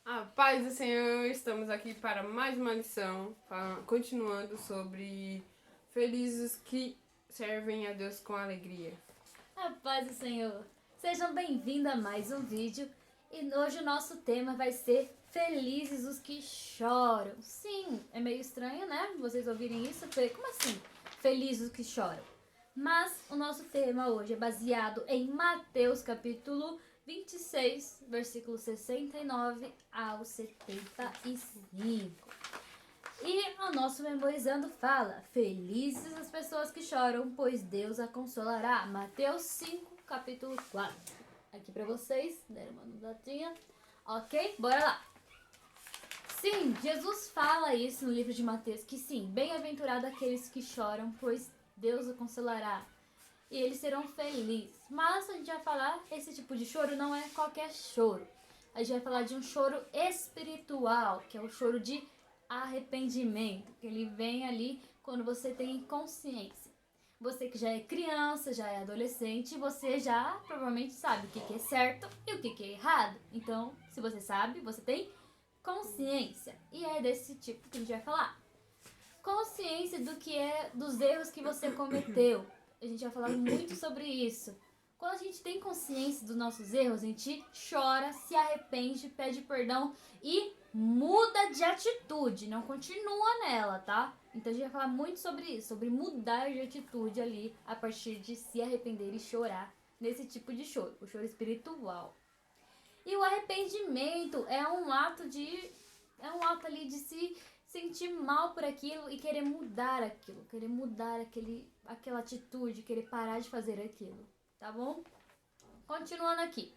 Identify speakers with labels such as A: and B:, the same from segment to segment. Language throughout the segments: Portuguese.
A: A paz do Senhor, estamos aqui para mais uma lição, continuando sobre felizes que servem a Deus com alegria.
B: A paz do Senhor! Sejam bem-vindos a mais um vídeo e hoje o nosso tema vai ser Felizes os que choram. Sim, é meio estranho, né? Vocês ouvirem isso, como assim? Felizes os que choram. Mas o nosso tema hoje é baseado em Mateus capítulo 26, versículo 69 ao 75. E o nosso Memorizando fala: Felizes as pessoas que choram, pois Deus a consolará. Mateus 5, capítulo 4. Aqui pra vocês, deram uma notinha. Ok? Bora lá. Sim, Jesus fala isso no livro de Mateus, que sim, bem-aventurado aqueles que choram, pois Deus o consolará. E eles serão felizes. Mas a gente vai falar, esse tipo de choro não é qualquer choro. A gente vai falar de um choro espiritual, que é o choro de arrependimento, que ele vem ali quando você tem consciência. Você que já é criança, já é adolescente, você já provavelmente sabe o que é certo e o que é errado. Então, se você sabe, você tem consciência. E é desse tipo que a gente vai falar. Consciência do que é dos erros que você cometeu. A gente vai falar muito sobre isso. Quando a gente tem consciência dos nossos erros, a gente chora, se arrepende, pede perdão e muda de atitude, não continua nela, tá? Então a gente vai falar muito sobre isso, sobre mudar de atitude ali a partir de se arrepender e chorar nesse tipo de choro, o choro espiritual. E o arrependimento é um ato ali de se sentir mal por aquilo e querer mudar aquilo, querer mudar aquela atitude, querer parar de fazer aquilo, tá bom? Continuando aqui.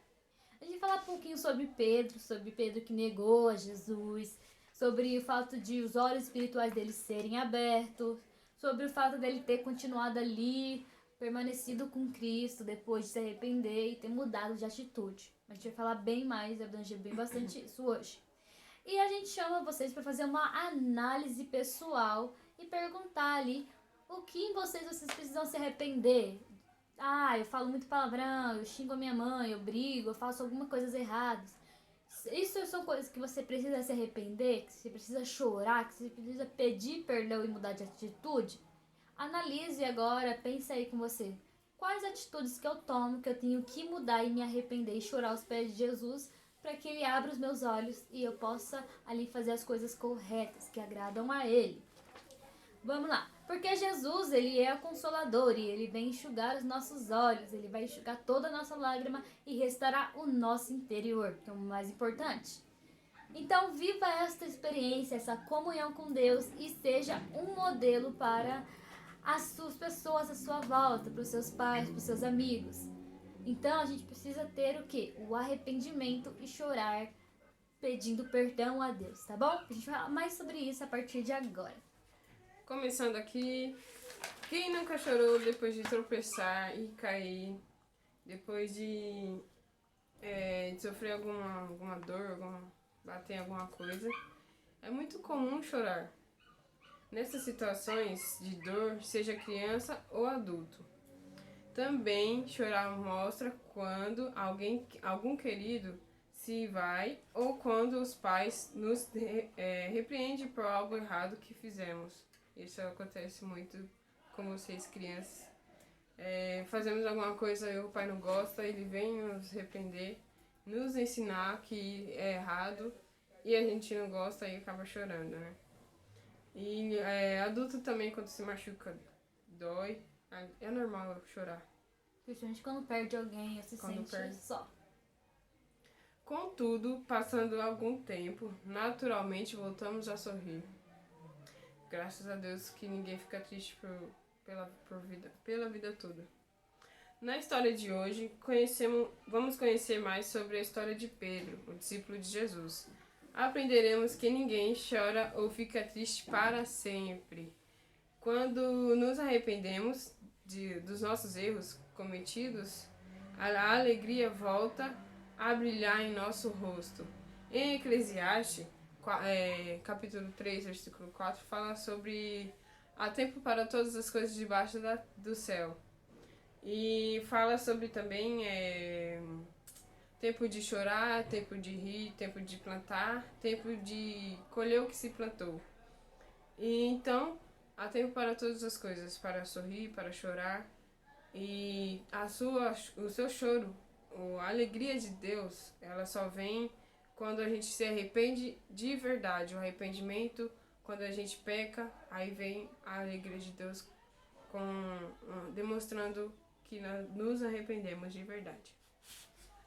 B: A gente vai falar um pouquinho sobre Pedro que negou a Jesus, sobre o fato de os olhos espirituais dele serem abertos, sobre o fato dele ter continuado ali, permanecido com Cristo depois de se arrepender e ter mudado de atitude. A gente vai falar bem mais, abranger bem bastante isso hoje. E a gente chama vocês para fazer uma análise pessoal e perguntar ali o que em vocês precisam se arrepender. Eu falo muito palavrão, eu xingo a minha mãe, eu brigo, eu faço algumas coisas erradas. Isso são coisas que você precisa se arrepender, que você precisa chorar, que você precisa pedir perdão e mudar de atitude. Analise agora, pense aí com você. Quais atitudes que eu tomo, que eu tenho que mudar e me arrepender e chorar aos pés de Jesus para que Ele abra os meus olhos e eu possa ali fazer as coisas corretas, que agradam a Ele. Vamos lá. Porque Jesus, Ele é o Consolador e Ele vem enxugar os nossos olhos, Ele vai enxugar toda a nossa lágrima e restaurar o nosso interior, que é o mais importante. Então, viva esta experiência, essa comunhão com Deus e seja um modelo para as suas pessoas à sua volta, para os seus pais, para os seus amigos. Então, a gente precisa ter o quê? O arrependimento e chorar pedindo perdão a Deus, tá bom? A gente vai falar mais sobre isso a partir de agora.
A: Começando aqui, quem nunca chorou depois de tropeçar e cair, depois de sofrer alguma dor, bater em alguma coisa? É muito comum chorar. Nessas situações de dor, seja criança ou adulto. Também chorar mostra quando algum querido se vai ou quando os pais nos repreendem por algo errado que fizemos. Isso acontece muito com vocês, crianças. Fazemos alguma coisa e o pai não gosta, ele vem nos repreender, nos ensinar que é errado e a gente não gosta e acaba chorando, né? E adulto também, quando se machuca, dói. É normal chorar.
B: Principalmente quando perde alguém, se sente
A: Perde.
B: só.
A: Contudo, passando algum tempo, naturalmente voltamos a sorrir. Graças a Deus que ninguém fica triste pela vida toda. Na história de hoje, vamos conhecer mais sobre a história de Pedro, o discípulo de Jesus. Aprenderemos que ninguém chora ou fica triste para sempre. Quando nos arrependemos dos nossos erros cometidos, a alegria volta a brilhar em nosso rosto. Em Eclesiastes, capítulo 3, versículo 4, fala sobre há tempo para todas as coisas debaixo do céu. E fala sobre também Tempo de chorar, tempo de rir, tempo de plantar, tempo de colher o que se plantou. E então, há tempo para todas as coisas, para sorrir, para chorar. E o seu choro, a alegria de Deus, ela só vem quando a gente se arrepende de verdade. O arrependimento, quando a gente peca, aí vem a alegria de Deus demonstrando que nós nos arrependemos de verdade.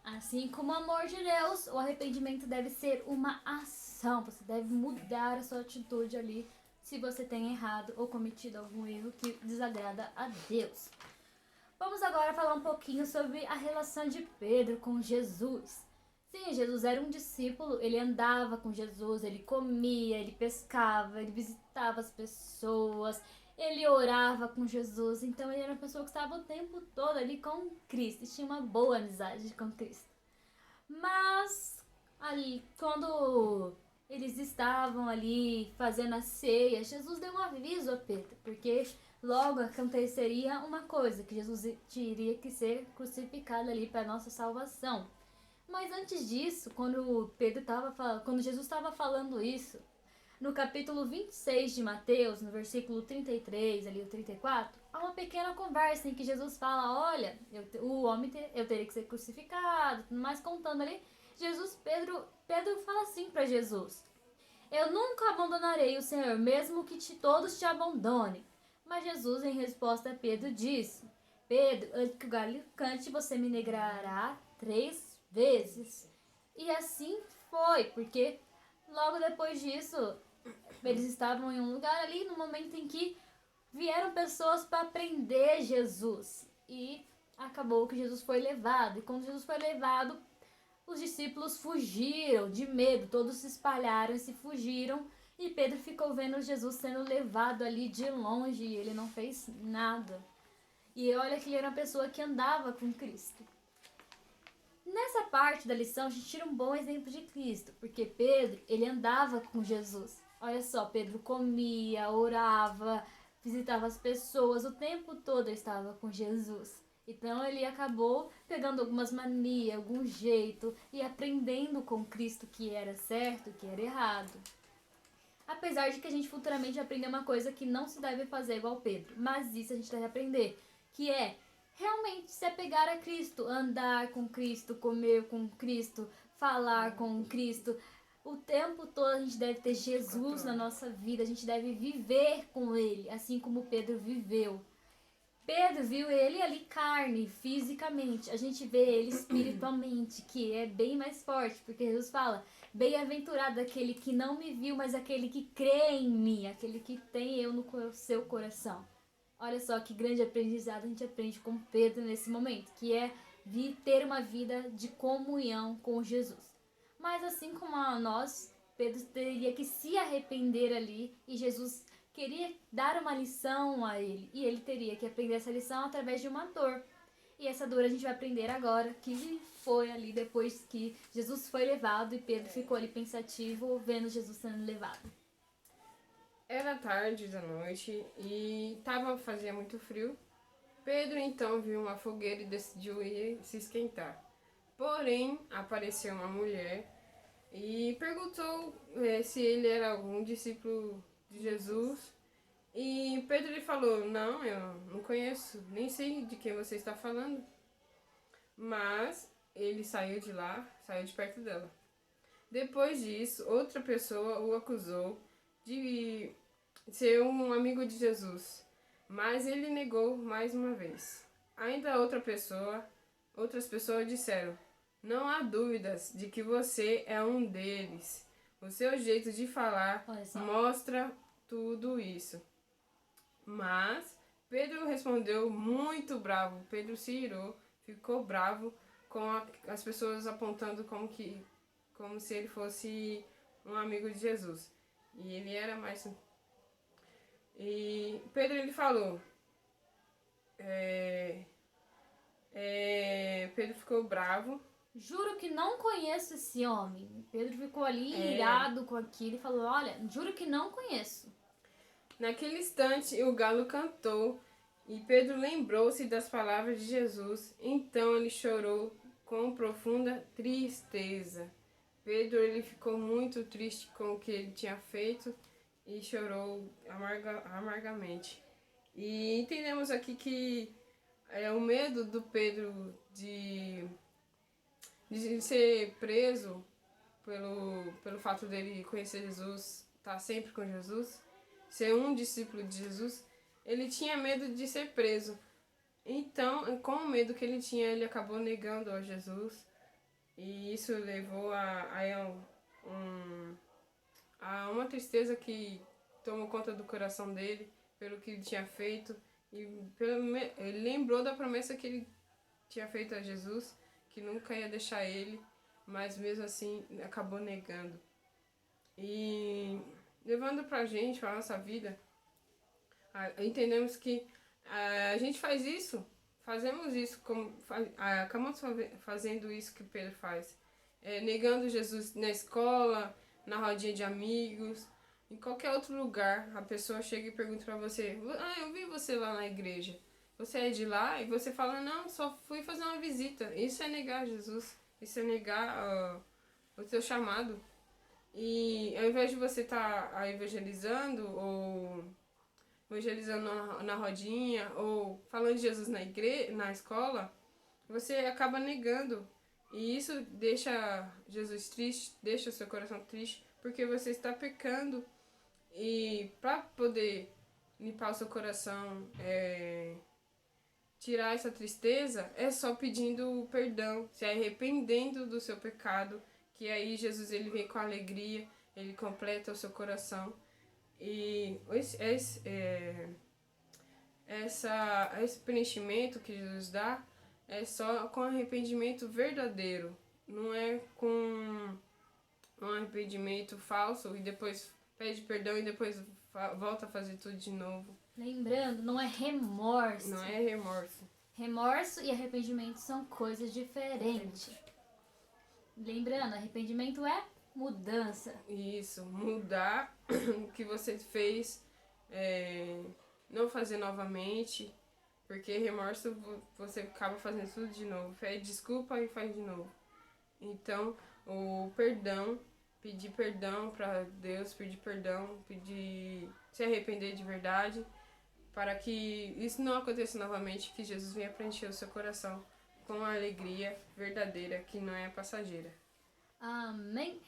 B: Assim como o amor de Deus, o arrependimento deve ser uma ação. Você deve mudar a sua atitude ali se você tem errado ou cometido algum erro que desagrada a Deus. Vamos agora falar um pouquinho sobre a relação de Pedro com Jesus. Sim, Jesus era um discípulo, ele andava com Jesus, ele comia, ele pescava, ele visitava as pessoas, ele orava com Jesus. Então ele era uma pessoa que estava o tempo todo ali com Cristo e tinha uma boa amizade com Cristo. Mas ali, quando eles estavam ali fazendo a ceia, Jesus deu um aviso a Pedro, porque logo aconteceria uma coisa, que Jesus teria que ser crucificado ali para nossa salvação. Mas antes disso, quando Jesus estava falando isso, no capítulo 26 de Mateus, no versículo 33, ali o 34, há uma pequena conversa em que Jesus fala, olha, eu teria que ser crucificado, tudo mais contando ali. Pedro fala assim para Jesus, eu nunca abandonarei o Senhor, mesmo que todos te abandonem. Mas Jesus, em resposta a Pedro, disse, Pedro, antes que o galho cante, você me negará 3 vezes. E assim foi, porque logo depois disso, eles estavam em um lugar ali, no momento em que vieram pessoas para prender Jesus. E acabou que Jesus foi levado. E quando Jesus foi levado, os discípulos fugiram de medo, todos se espalharam e se fugiram. E Pedro ficou vendo Jesus sendo levado ali de longe e ele não fez nada. E olha que ele era uma pessoa que andava com Cristo. Nessa parte da lição, a gente tira um bom exemplo de Cristo, porque Pedro, ele andava com Jesus. Olha só, Pedro comia, orava, visitava as pessoas, o tempo todo ele estava com Jesus. Então ele acabou pegando algumas manias, algum jeito e aprendendo com Cristo que era certo e que era errado. Apesar de que a gente futuramente vai aprender uma coisa que não se deve fazer igual Pedro, mas isso a gente deve aprender, que é realmente se apegar a Cristo, andar com Cristo, comer com Cristo, falar com Cristo. O tempo todo a gente deve ter Jesus na nossa vida, a gente deve viver com Ele, assim como Pedro viveu. Pedro viu ele ali carne, fisicamente. A gente vê ele espiritualmente, que é bem mais forte, porque Jesus fala, bem-aventurado aquele que não me viu, mas aquele que crê em mim, aquele que tem eu no seu coração. Olha só que grande aprendizado a gente aprende com Pedro nesse momento, que é ter uma vida de comunhão com Jesus. Mas assim como a nós, Pedro teria que se arrepender ali e Jesus queria dar uma lição a ele. E ele teria que aprender essa lição através de uma dor. E essa dor a gente vai aprender agora, que foi ali depois que Jesus foi levado e Pedro ficou ali pensativo vendo Jesus sendo levado.
A: Era tarde da noite e fazia muito frio. Pedro então viu uma fogueira e decidiu ir se esquentar. Porém, apareceu uma mulher e perguntou se ele era algum discípulo de Jesus. E Pedro lhe falou, não, eu não conheço, nem sei de quem você está falando. Mas ele saiu de lá, saiu de perto dela. Depois disso, outra pessoa o acusou de ser um amigo de Jesus, mas ele negou mais uma vez. Ainda outras pessoas disseram, não há dúvidas de que você é um deles. O seu jeito de falar mostra tudo isso. Mas Pedro respondeu muito bravo. Pedro se irou, ficou bravo com as pessoas apontando como se ele fosse um amigo de Jesus. E ele era mais... E Pedro ele falou... Pedro ficou bravo.
B: Juro que não conheço esse homem. Pedro ficou ali irado com aquilo e falou, olha, juro que não conheço.
A: Naquele instante o galo cantou e Pedro lembrou-se das palavras de Jesus. Então ele chorou com profunda tristeza. Pedro ele ficou muito triste com o que ele tinha feito e chorou amargamente. E entendemos aqui que o medo do Pedro de ser preso pelo fato dele conhecer Jesus, estar sempre com Jesus, ser um discípulo de Jesus, ele tinha medo de ser preso. Então, com o medo que ele tinha, ele acabou negando a Jesus. E isso levou a uma tristeza que tomou conta do coração dele, pelo que ele tinha feito. E ele lembrou da promessa que ele tinha feito a Jesus, que nunca ia deixar ele, mas mesmo assim acabou negando. E levando pra gente, pra nossa vida, entendemos que a gente fazemos isso, acabamos fazendo isso que Pedro faz. Negando Jesus na escola, na rodinha de amigos, em qualquer outro lugar. A pessoa chega e pergunta pra você: eu vi você lá na igreja. Você é de lá? E você fala: não, só fui fazer uma visita. Isso é negar Jesus. Isso é negar o seu chamado. E ao invés de você estar evangelizando ou evangelizando na rodinha, ou falando de Jesus na escola, você acaba negando. E isso deixa Jesus triste, deixa o seu coração triste, porque você está pecando. E para poder limpar o seu coração, tirar essa tristeza, é só pedindo perdão, se arrependendo do seu pecado, que aí Jesus ele vem com alegria, ele completa o seu coração. E esse preenchimento que Jesus dá é só com arrependimento verdadeiro. Não é com um arrependimento falso e depois pede perdão e depois volta a fazer tudo de novo.
B: Lembrando, não é remorso.
A: Não é remorso.
B: Remorso e arrependimento são coisas diferentes. Lembrando, arrependimento é mudança.
A: Isso, mudar o que você fez, não fazer novamente, porque remorso você acaba fazendo tudo de novo. Pede desculpa e faz de novo. Então, o perdão, pedir perdão para Deus, pedir perdão, se arrepender de verdade, para que isso não aconteça novamente, que Jesus venha preencher o seu coração com a alegria verdadeira, que não é passageira.
B: Amém.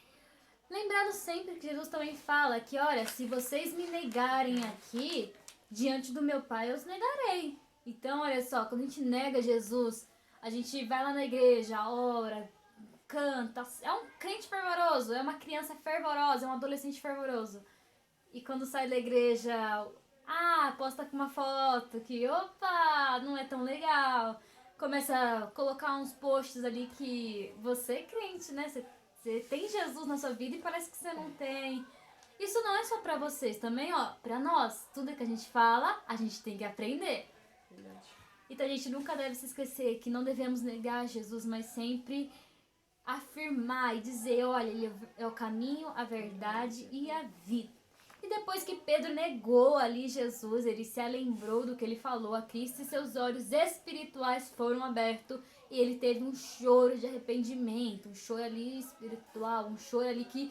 B: Lembrando sempre que Jesus também fala que, olha, se vocês me negarem aqui, diante do meu Pai eu os negarei. Então, olha só, quando a gente nega Jesus, a gente vai lá na igreja, ora, canta, é um crente fervoroso, é uma criança fervorosa, é um adolescente fervoroso. E quando sai da igreja, posta com uma foto que, opa, não é tão legal. Começa a colocar uns posts ali que você é crente, né? Você tem Jesus na sua vida e parece que você não tem. Isso não é só pra vocês, também, pra nós. Tudo que a gente fala, a gente tem que aprender.
A: Verdade.
B: Então a gente nunca deve se esquecer que não devemos negar Jesus, mas sempre afirmar e dizer, olha, ele é o caminho, a verdade e a vida. E depois que Pedro negou ali Jesus, ele se lembrou do que ele falou a Cristo e seus olhos espirituais foram abertos e ele teve um choro de arrependimento, um choro ali espiritual, um choro ali que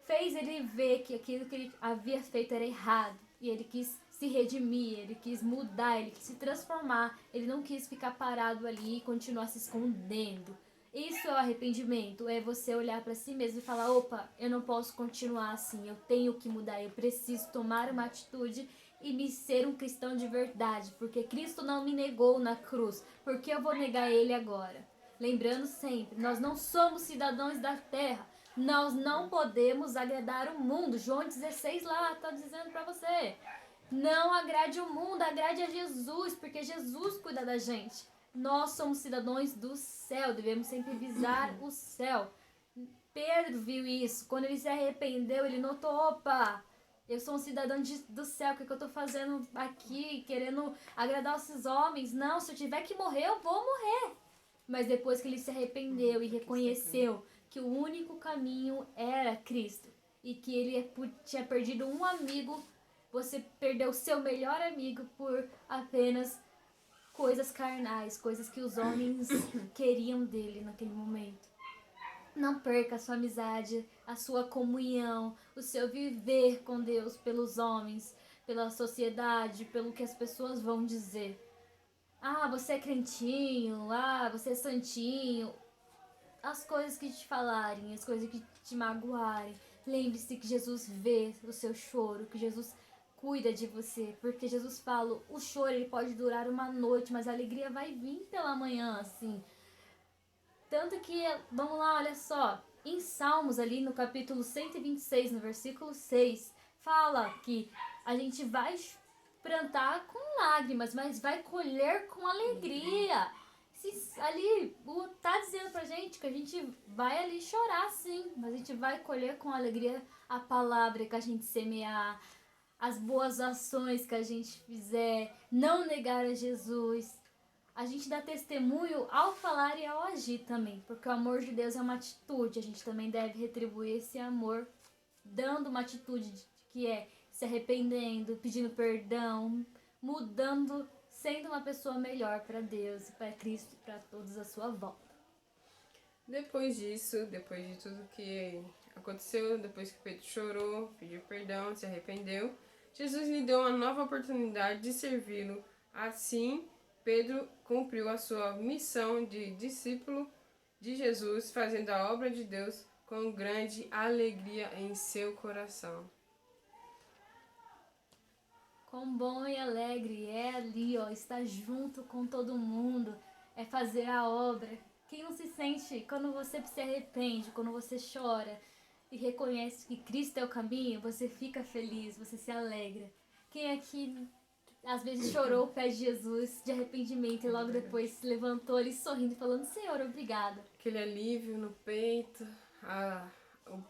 B: fez ele ver que aquilo que ele havia feito era errado e ele quis se redimir, ele quis mudar, ele quis se transformar, ele não quis ficar parado ali e continuar se escondendo. Isso é o arrependimento, é você olhar para si mesmo e falar, opa, eu não posso continuar assim, eu tenho que mudar, eu preciso tomar uma atitude e me ser um cristão de verdade, porque Cristo não me negou na cruz, por que eu vou negar ele agora? Lembrando sempre, nós não somos cidadãos da terra, nós não podemos agradar o mundo. João 16 lá está dizendo para você, não agrade o mundo, agrade a Jesus, porque Jesus cuida da gente. Nós somos cidadãos do céu, devemos sempre visar o céu. Pedro viu isso, quando ele se arrependeu, ele notou, opa, eu sou um cidadão do céu, o que eu estou fazendo aqui, querendo agradar esses homens? Não, se eu tiver que morrer, eu vou morrer. Mas depois que ele se arrependeu e reconheceu que o único caminho era Cristo e que ele tinha perdido um amigo, você perdeu seu melhor amigo por apenas coisas carnais, coisas que os homens queriam dele naquele momento. Não perca a sua amizade, a sua comunhão, o seu viver com Deus pelos homens, pela sociedade, pelo que as pessoas vão dizer. Ah, você é crentinho, ah, você é santinho. As coisas que te falarem, as coisas que te magoarem. Lembre-se que Jesus vê o seu choro, que Jesus cuida de você, porque Jesus fala, o choro ele pode durar uma noite, mas a alegria vai vir pela manhã, assim. Tanto que, vamos lá, olha só, em Salmos ali no capítulo 126, no versículo 6, fala que a gente vai plantar com lágrimas, mas vai colher com alegria. Ali tá dizendo pra gente que a gente vai ali chorar sim, mas a gente vai colher com alegria a palavra que a gente semear, as boas ações que a gente fizer, não negar a Jesus. A gente dá testemunho ao falar e ao agir também, porque o amor de Deus é uma atitude, a gente também deve retribuir esse amor dando uma atitude que é se arrependendo, pedindo perdão, mudando, sendo uma pessoa melhor para Deus, para Cristo e para todos à sua volta.
A: Depois disso, depois de tudo que aconteceu, depois que Pedro chorou, pediu perdão, se arrependeu, Jesus lhe deu uma nova oportunidade de servi-lo. Assim, Pedro cumpriu a sua missão de discípulo de Jesus, fazendo a obra de Deus com grande alegria em seu coração.
B: Quão bom e alegre é ali, ó, estar junto com todo mundo, é fazer a obra. Quem não se sente quando você se arrepende, quando você chora e reconhece que Cristo é o caminho, você fica feliz, você se alegra. Quem aqui às vezes chorou o pé de Jesus de arrependimento e logo depois se levantou ali sorrindo e falando, Senhor, obrigada.
A: Aquele alívio no peito,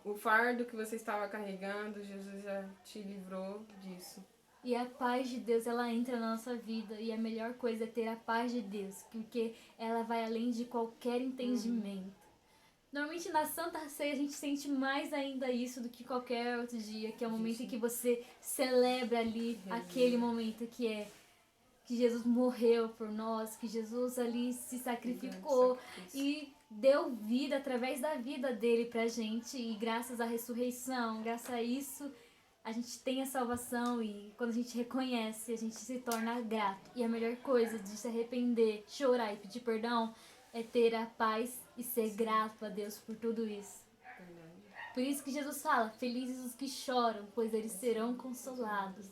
A: o fardo que você estava carregando, Jesus já te livrou disso.
B: E a paz de Deus, ela entra na nossa vida e a melhor coisa é ter a paz de Deus, porque ela vai além de qualquer entendimento. Normalmente na Santa Ceia a gente sente mais ainda isso do que qualquer outro dia, que é o momento em que você celebra ali aquele momento que Jesus morreu por nós, que Jesus ali se sacrificou e deu vida através da vida dele pra gente, e graças à ressurreição, graças a isso, a gente tem a salvação, e quando a gente reconhece, a gente se torna grato. E a melhor coisa de se arrepender, chorar e pedir perdão é ter a paz e ser grato a Deus por tudo isso. Por isso que Jesus fala, felizes os que choram, pois eles serão consolados.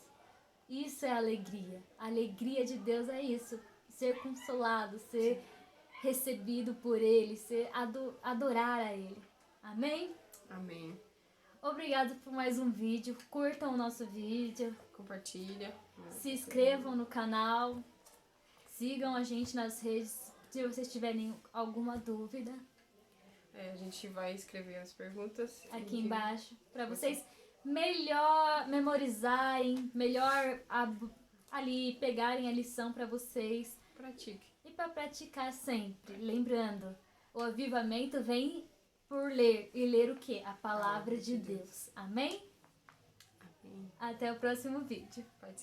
B: Isso é alegria. A alegria de Deus é isso, ser consolado, ser recebido por Ele, adorar a Ele. Amém?
A: Amém.
B: Obrigado por mais um vídeo. Curtam o nosso vídeo.
A: Compartilha.
B: Se inscrevam no canal. Sigam a gente nas redes se vocês tiverem alguma dúvida.
A: A gente vai escrever as perguntas
B: aqui embaixo. Para vocês melhor memorizarem, melhor ali pegarem a lição para vocês.
A: Pratique.
B: E para praticar sempre. Lembrando, o avivamento vem por ler. E ler o quê? A palavra de Deus. Amém?
A: Amém.
B: Até o próximo vídeo.
A: Pode ser.